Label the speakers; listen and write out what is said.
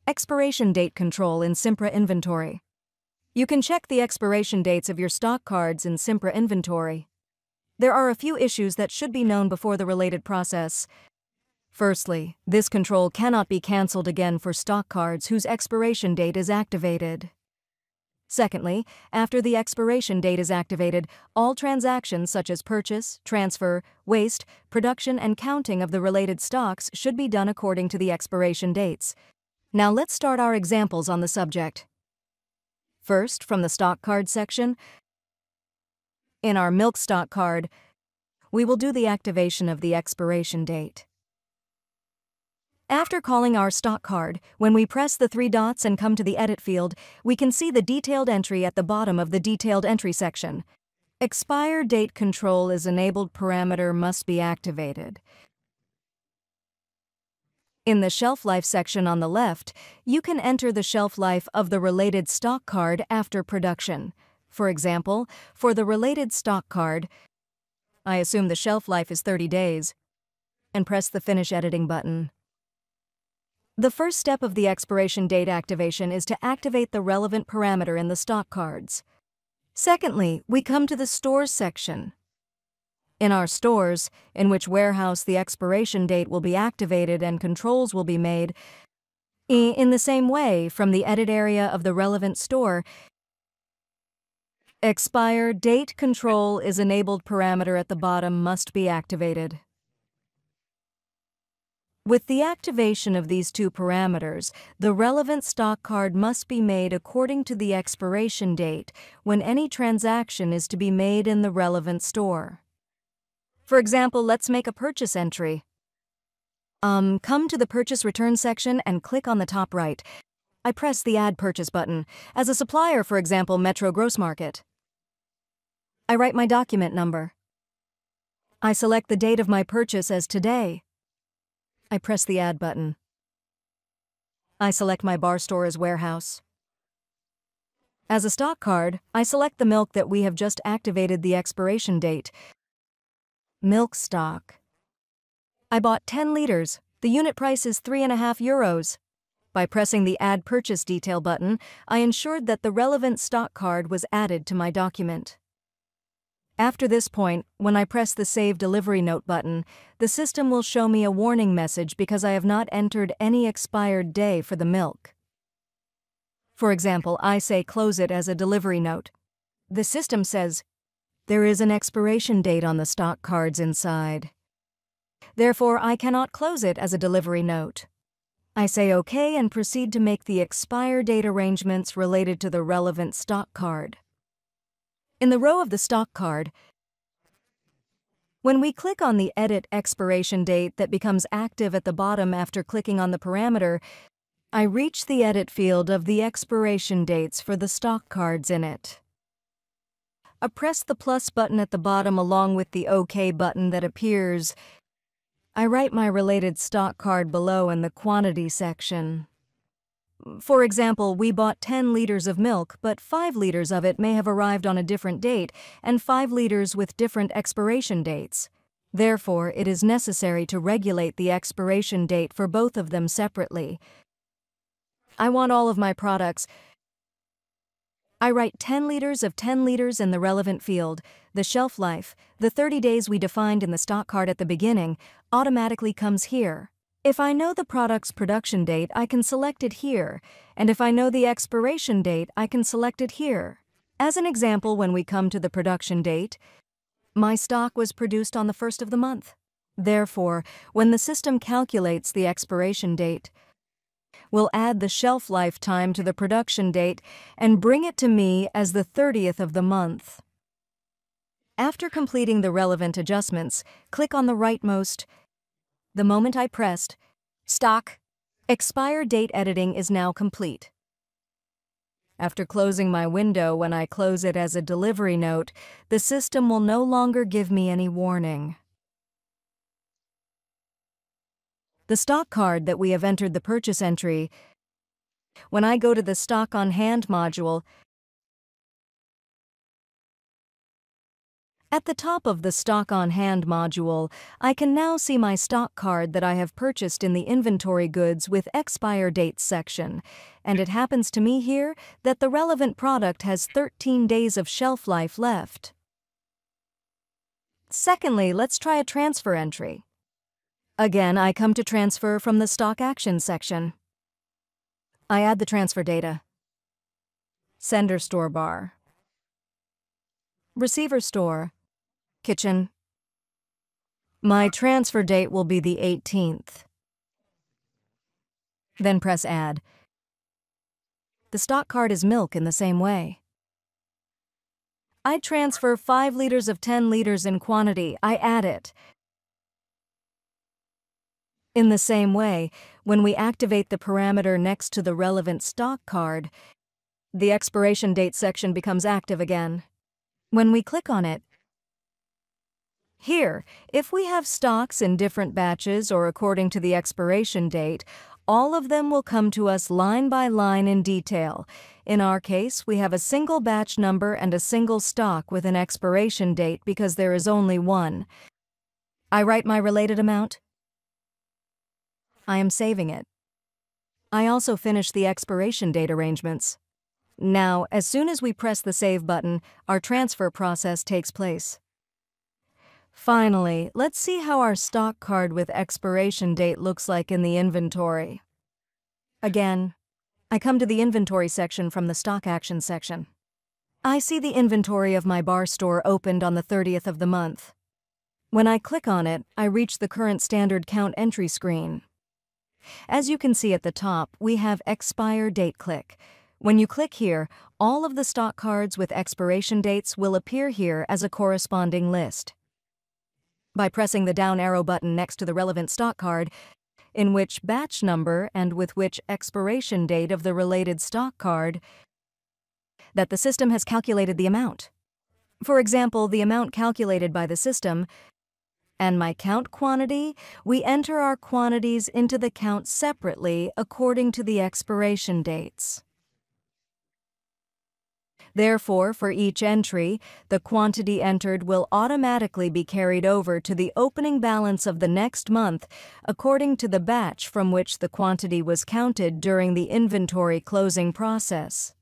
Speaker 1: Expiration date control in Simpra inventory. You can check the expiration dates of your stock cards in Simpra inventory. There are a few issues that should be known before the related process. Firstly, this control cannot be cancelled again for stock cards whose expiration date is activated. Secondly, after the expiration date is activated, all transactions such as purchase, transfer, waste, production, and counting of the related stocks should be done according to the expiration dates. Now let's start our examples on the subject. First, from the stock card section, in our milk stock card, we will do the activation of the expiration date. After calling our stock card, when we press the three dots and come to the Edit field, we can see the detailed entry at the bottom of the Detailed Entry section. Expire date control is enabled parameter must be activated. In the shelf life section on the left, you can enter the shelf life of the related stock card after production. For example, for the related stock card, I assume the shelf life is 30 days, and press the Finish Editing button. The first step of the expiration date activation is to activate the relevant parameter in the stock cards. Secondly, we come to the Stores section. In our stores, in which warehouse the expiration date will be activated and controls will be made, in the same way, from the Edit area of the relevant store, Expire date control is enabled parameter at the bottom must be activated. With the activation of these two parameters, the relevant stock card must be made according to the expiration date when any transaction is to be made in the relevant store. For example, let's make a purchase entry. Come to the Purchase Return section and click on the top right. I press the Add Purchase button. As a supplier, for example, Metro Gross Market. I write my document number. I select the date of my purchase as today. I press the Add button. I select my bar store as warehouse. As a stock card, I select the milk that we have just activated the expiration date. Milk stock. I bought 10 liters. The unit price is €3.50. By pressing the Add Purchase Detail button, I ensured that the relevant stock card was added to my document. After this point, when I press the Save Delivery Note button, the system will show me a warning message because I have not entered any expired day for the milk. For example, I say close it as a delivery note. The system says, there is an expiration date on the stock cards inside. Therefore, I cannot close it as a delivery note. I say OK and proceed to make the expire date arrangements related to the relevant stock card. In the row of the stock card, when we click on the Edit Expiration Date that becomes active at the bottom after clicking on the parameter, I reach the Edit field of the expiration dates for the stock cards in it. I press the plus button at the bottom along with the OK button that appears. I write my related stock card below in the quantity section. For example, we bought 10 liters of milk, but 5 liters of it may have arrived on a different date, and 5 liters with different expiration dates. Therefore, it is necessary to regulate the expiration date for both of them separately. I want all of my products. I write 10 liters of 10 liters in the relevant field. The shelf life, the 30 days we defined in the stock card at the beginning, automatically comes here. If I know the product's production date, I can select it here, and if I know the expiration date, I can select it here. As an example, when we come to the production date, my stock was produced on the 1st of the month. Therefore, when the system calculates the expiration date, we'll add the shelf life time to the production date and bring it to me as the 30th of the month. After completing the relevant adjustments, click on the rightmost. The moment I pressed Stock, Expire Date Editing is now complete. After closing my window, when I close it as a delivery note, the system will no longer give me any warning. The stock card that we have entered the purchase entry, when I go to the Stock on Hand module, At the top of the Stock on Hand module, I can now see my stock card that I have purchased in the Inventory Goods with Expire Dates section, and it happens to me here that the relevant product has 13 days of shelf life left. Secondly, let's try a transfer entry. Again, I come to Transfer from the Stock Actions section. I add the transfer data. Sender store bar. Receiver store. Kitchen. My transfer date will be the 18th. Then press Add. The stock card is milk in the same way. I transfer 5 liters of 10 liters in quantity. I add it. In the same way, when we activate the parameter next to the relevant stock card, the expiration date section becomes active again. When we click on it, here, if we have stocks in different batches or according to the expiration date, all of them will come to us line by line in detail. In our case, we have a single batch number and a single stock with an expiration date because there is only one. I write my related amount. I am saving it. I also finish the expiration date arrangements. Now, as soon as we press the Save button, our transfer process takes place. Finally, let's see how our stock card with expiration date looks like in the inventory. Again, I come to the Inventory section from the Stock Actions section. I see the inventory of my bar store opened on the 30th of the month. When I click on it, I reach the current standard count entry screen. As you can see at the top, we have Expire Date click. When you click here, all of the stock cards with expiration dates will appear here as a corresponding list. By pressing the down arrow button next to the relevant stock card, in which batch number and with which expiration date of the related stock card, that the system has calculated the amount. For example, the amount calculated by the system and my count quantity, we enter our quantities into the count separately according to the expiration dates. Therefore, for each entry, the quantity entered will automatically be carried over to the opening balance of the next month according to the batch from which the quantity was counted during the inventory closing process.